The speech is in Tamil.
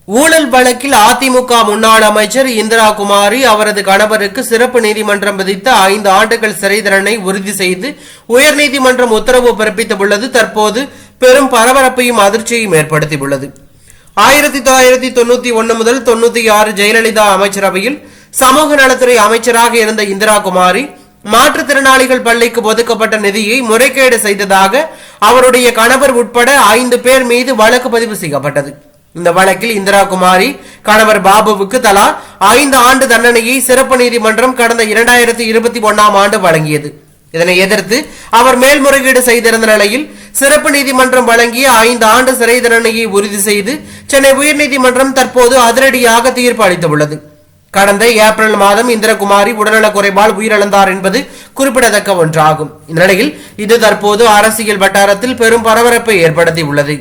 ஊழல் வழக்கில் அதிமுக முன்னாள் அமைச்சர் இந்திரா குமாரி அவரது கணவருக்கு சிறப்பு நீதிமன்றம் விதித்த 5 ஆண்டுகள் சிறை தண்டனை உறுதி செய்து உயர்நீதிமன்றம் உத்தரவு பிறப்பித்துள்ளது தற்போது பெரும் பரபரப்பையும் அதிர்ச்சியையும் ஏற்படுத்தியுள்ளது. 1991 முதல் 96 ஜெயலலிதா அமைச்சரவையில் சமூக நலத்துறை அமைச்சராக இருந்த இந்திரா குமாரி மாற்றுத்திறனாளிகள் பள்ளிக்கு ஒதுக்கப்பட்ட நிதியை முறைகேடு செய்ததாக அவருடைய கணவர் உட்பட 5 பேர் மீது வழக்கு பதிவு செய்யப்பட்டது. இந்த வழக்கில் இந்திரா குமாரி கணவர் பாபுவுக்கு தலா 5 ஆண்டு தண்டனையை சிறப்பு நீதிமன்றம் கடந்த 2021 ஆண்டு வழங்கியது. இதனை எதிர்த்து அவர் மேல்முறையீடு செய்திருந்த நிலையில் சிறப்பு நீதிமன்றம் வழங்கிய 5 ஆண்டு சிறை தண்டனையை உறுதி செய்து சென்னை உயர்நீதிமன்றம் தற்போது அதிரடியாக தீர்ப்பு அளித்துள்ளது. கடந்த ஏப்ரல் மாதம் இந்திரகுமாரி உடல்நலக் குறைவால் உயிரிழந்தார் என்பது குறிப்பிடத்தக்க ஒன்றாகும். இந்நிலையில் இது தற்போது அரசியல் வட்டாரத்தில் பெரும் பரபரப்பை ஏற்படுத்தியுள்ளது.